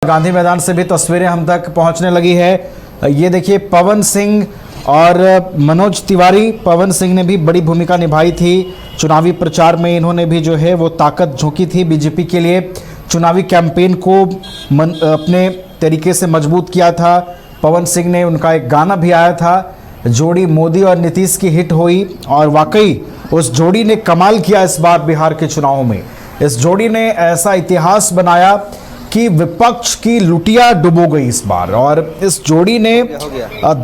गांधी मैदान से भी तस्वीरें हम तक पहुंचने लगी है। ये देखिए पवन सिंह और मनोज तिवारी। पवन सिंह ने भी बड़ी भूमिका निभाई थी चुनावी प्रचार में। इन्होंने भी जो है वो ताकत झोंकी थी बीजेपी के लिए, चुनावी कैंपेन को अपने तरीके से मजबूत किया था। पवन सिंह ने, उनका एक गाना भी आया था, जोड़ी मोदी और नीतीश की हिट हुई और वाकई उस जोड़ी ने कमाल किया इस बार बिहार के चुनाव में। इस जोड़ी ने ऐसा इतिहास बनाया कि विपक्ष की लुटिया डुबो गई इस बार, और इस जोड़ी ने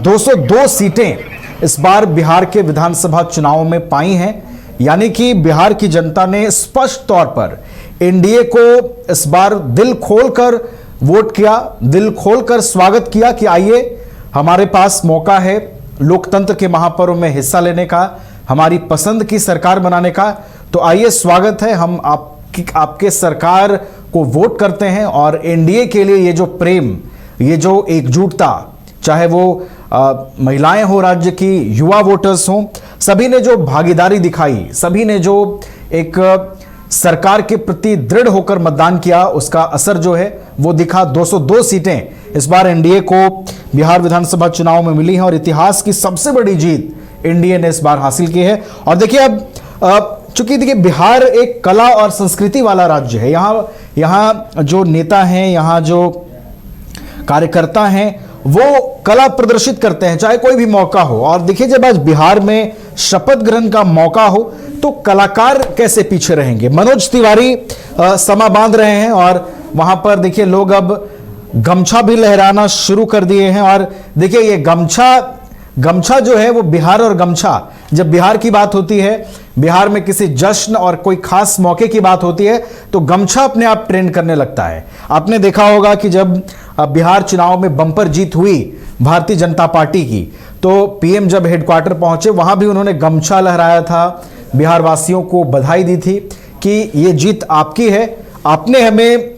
202 सीटें इस बार बिहार के विधानसभा चुनाव में पाई हैं। यानी कि बिहार की जनता ने स्पष्ट तौर पर एनडीए को इस बार दिल खोलकर वोट किया, दिल खोलकर स्वागत किया कि आइए हमारे पास मौका है लोकतंत्र के महापर्व में हिस्सा लेने का, हमारी पसंद की सरकार बनाने का। तो आइए, स्वागत है, हम आपके सरकार को वोट करते हैं। और एनडीए के लिए ये जो प्रेम, ये जो एकजुटता, चाहे वो महिलाएं हो, राज्य की युवा वोटर्स हों, सभी ने जो भागीदारी दिखाई, सभी ने जो एक सरकार के प्रति दृढ़ होकर मतदान किया, उसका असर जो है वो दिखा। 202 सीटें इस बार एनडीए को बिहार विधानसभा चुनाव में मिली हैं और इतिहास की सबसे बड़ी जीत एनडीए ने इस बार हासिल की है। और देखिए अब चूंकि देखिए बिहार एक कला और संस्कृति वाला राज्य है, यहाँ जो नेता हैं, यहाँ जो कार्यकर्ता हैं, वो कला प्रदर्शित करते हैं चाहे कोई भी मौका हो। और देखिए जब आज बिहार में शपथ ग्रहण का मौका हो तो कलाकार कैसे पीछे रहेंगे। मनोज तिवारी समा बांध रहे हैं और वहां पर देखिए लोग अब गमछा भी लहराना शुरू कर दिए हैं। और देखिए ये गमछा जो है वो बिहार और गमछा, जब बिहार की बात होती है, बिहार में किसी जश्न और कोई खास मौके की बात होती है तो गमछा अपने आप ट्रेंड करने लगता है। आपने देखा होगा कि जब बिहार चुनाव में बम्पर जीत हुई भारतीय जनता पार्टी की, तो पीएम जब हेडक्वार्टर पहुंचे वहां भी उन्होंने गमछा लहराया था, बिहार वासियों को बधाई दी थी कि ये जीत आपकी है, आपने हमें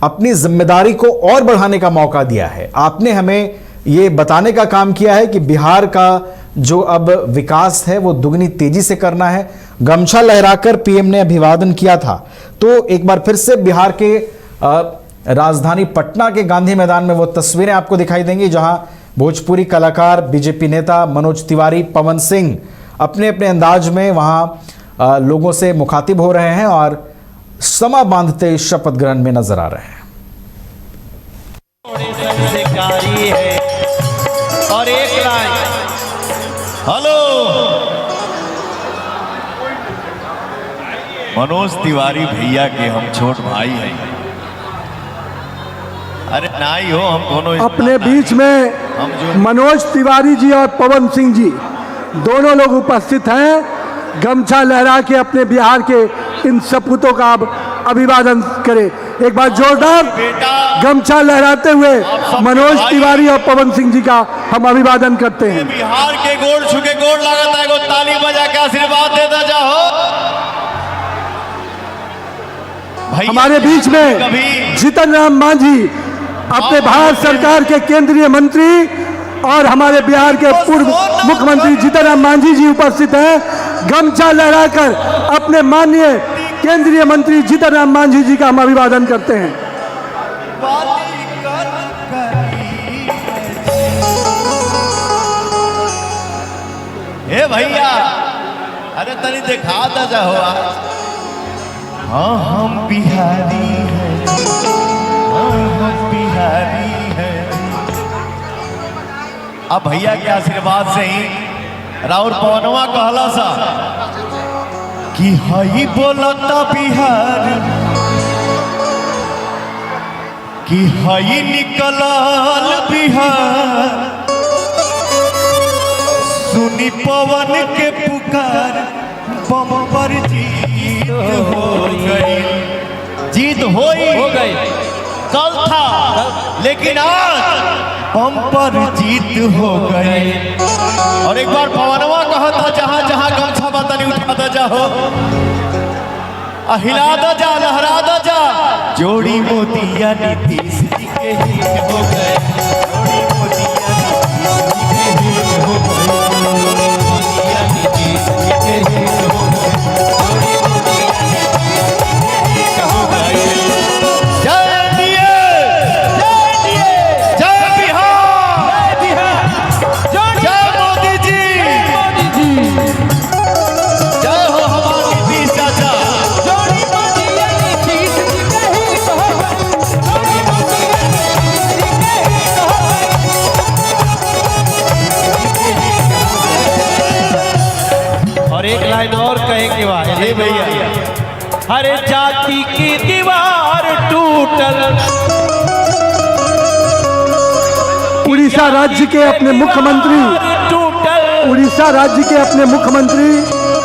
अपनी जिम्मेदारी को और बढ़ाने का मौका दिया है, आपने हमें ये बताने का काम किया है कि बिहार का जो अब विकास है वो दुगनी तेजी से करना है। गमछा लहराकर पीएम ने अभिवादन किया था। तो एक बार फिर से बिहार के राजधानी पटना के गांधी मैदान में वो तस्वीरें आपको दिखाई देंगी जहां भोजपुरी कलाकार, बीजेपी नेता मनोज तिवारी, पवन सिंह अपने अपने अंदाज में वहां लोगों से मुखातिब हो रहे हैं और समा बांधते शपथ ग्रहण में नजर आ रहे हैं। और एक लाइन, हेलो, मनोज तिवारी भैया के हम छोट भाई हैं। अरे नाई हो, हम दोनों अपने बीच में मनोज तिवारी जी और पवन सिंह जी दोनों लोग उपस्थित हैं। गमछा लहरा के अपने बिहार के इन सपूतों का अब अभिवादन करें। एक बार जोरदार गमछा लहराते हुए मनोज तिवारी और पवन सिंह जी का हम अभिवादन करते हैं। बिहार के गोड़ छुके गोड़ लागत है, ताली बजा के आशीर्वाद देता जाओ। हमारे बीच में जीतन राम मांझी, अपने भारत सरकार के केंद्रीय मंत्री, और हमारे बिहार के पूर्व मुख्यमंत्री जीतन राम मांझी जी उपस्थित हैं। गमछा लहराकर अपने माननीय केंद्रीय मंत्री जीतन राम मांझी जी का हम अभिवादन करते हैं। हे भैया, अरे तनी देखा था जा हुआ। हाँ हम बिहारी हैं, हाँ हम बिहारी हैं। अब भैया के आशीर्वाद से ही राउर पवनवा कहला सा कि हई बोलता बिहार, कि हई निकलल बिहार, सुनी पवन के पुकार, बम्पर जीत हो गई। जीत हो गई, कल था लेकिन आज बम्पर जीत हो गई। और एक बार पवनवा कहा था, जहां जहां गमछा बतनी उठाता जाओ, हिला दा जा, लहरा दा जा, जोड़ी मोतिया नीतीश जी के हित हो गए, जोड़ी मोतिया नीतीश जी के हित हो गए, मोतिया नीतीश जी के हित हो गए, जोड़ी मोतिया नीतीश जी के हित हो गए। जय लाइन और कहे के बाद हे भैया हरे जाति की दीवार टूटल। उड़ीसा राज्य के अपने मुख्यमंत्री टूटल उड़ीसा राज्य के अपने मुख्यमंत्री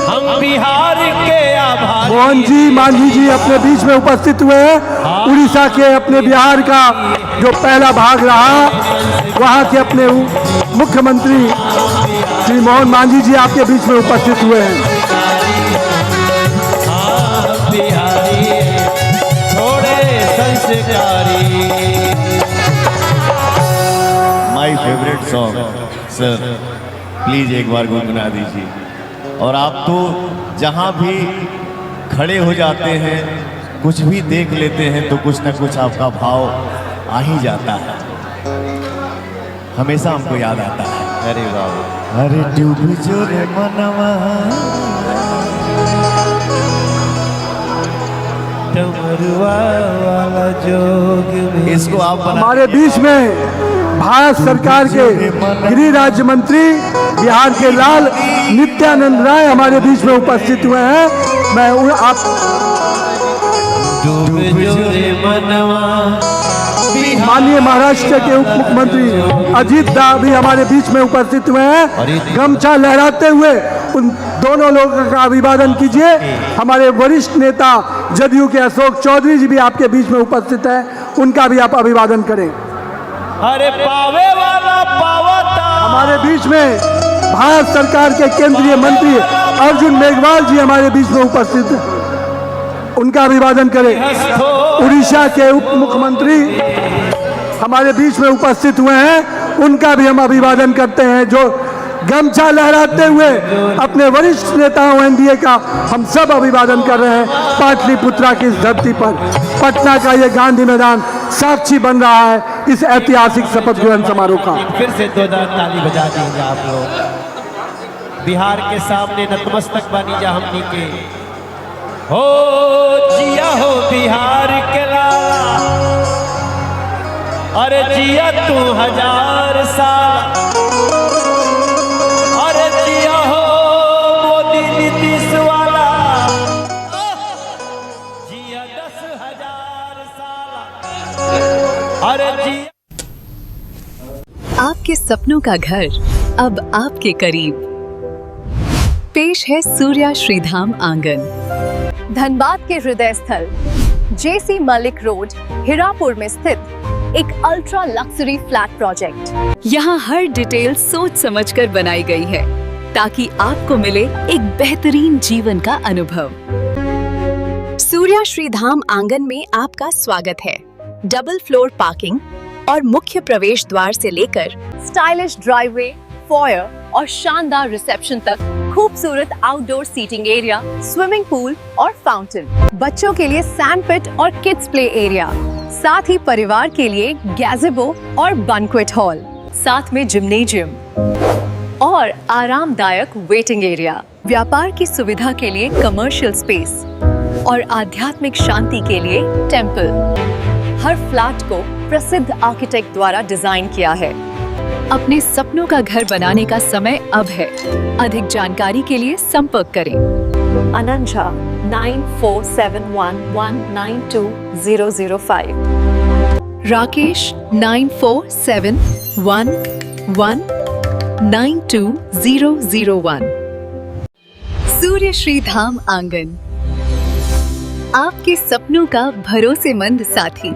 हम बिहार के आभारी। मोहन जी मांझी जी अपने बीच में उपस्थित हुए हैं। उड़ीसा के अपने बिहार का जो पहला भाग रहा, वहाँ के अपने मुख्यमंत्री श्री मोहन मांझी जी आपके बीच में उपस्थित हुए हैं। बिहारी थोड़े संस्कारी। My favourite song sir, please एक बार गुनगुना दीजिए। और आप तो जहाँ भी खड़े हो जाते हैं, कुछ भी देख लेते हैं तो कुछ ना कुछ आपका भाव आ ही जाता है, हमेशा हमको याद आता है। अरे बाबा अरे डूब जो रे मनवा, डमरुआ वाला जोग में। इसको आप बना हमारे बीच में भारत सरकार के गृह राज्य मंत्री बिहार के लाल नित्यानंद राय हमारे बीच में उपस्थित हुए हैं। मैं आप डूब जो रे मनवा। माननीय महाराष्ट्र के उप मुख्यमंत्री अजीत दा भी हमारे बीच में उपस्थित हुए हैं। गमछा लहराते हुए उन दोनों लोगों का अभिवादन कीजिए। हमारे वरिष्ठ नेता जदयू के अशोक चौधरी जी भी आपके बीच में उपस्थित हैं, उनका भी आप अभिवादन करें। अरे पावे वाला पावता। हमारे बीच में भारत सरकार के केंद्रीय मंत्री अर्जुन मेघवाल जी हमारे बीच में उपस्थित हैं, उनका अभिवादन करें। उड़ीसा के उप मुख्यमंत्री हमारे बीच में उपस्थित हुए हैं, उनका भी हम अभिवादन करते हैं, जो गमछा लहराते हुए अपने वरिष्ठ नेताओं एनडीए का हम सब अभिवादन कर रहे हैं। पाटलिपुत्रा की इस धरती पर पटना का ये गांधी मैदान साक्षी बन रहा है इस ऐतिहासिक शपथ ग्रहण समारोह का। फिर से दो ताली बजा दीजिए आप लोग। बिहार के सामने नतमस्तक बनी जा हमनी के। हो जिया हो बिहार के लाला, अरे जिया तू 1000 साल। अरे जिया हो मोदी नीतीश वाला, जिया 10,000 साल। अरे जिया। आपके सपनों का घर अब आपके करीब। पेश है सूर्या श्रीधाम आंगन। धनबाद के हृदय स्थल जेसी मलिक रोड हिरापुर में स्थित एक अल्ट्रा लक्सरी फ्लैट प्रोजेक्ट। यहाँ हर डिटेल सोच समझकर बनाई गई है ताकि आपको मिले एक बेहतरीन जीवन का अनुभव। सूर्या श्रीधाम आंगन में आपका स्वागत है। डबल फ्लोर पार्किंग और मुख्य प्रवेश द्वार से लेकर स्टाइलिश ड्राइववे, फॉयर और शानदार रिसेप्शन तक खूबसूरत outdoor seating area, swimming pool और फाउंटेन, बच्चों के लिए सैंड पिट और किड्स प्ले एरिया, साथ ही परिवार के लिए गैज़ेबो और बैंक्वेट हॉल, साथ में जिम्नेजियम और आरामदायक वेटिंग एरिया, व्यापार की सुविधा के लिए कमर्शियल स्पेस और आध्यात्मिक शांति के लिए टेम्पल। हर फ्लैट को प्रसिद्ध आर्किटेक्ट द्वारा डिजाइन किया है। अपने सपनों का घर बनाने का समय अब है। अधिक जानकारी के लिए संपर्क करें। अनंजा 9471192005, राकेश 9471192001। सूर्य श्रीधाम आंगन, आपके सपनों का भरोसेमंद साथी।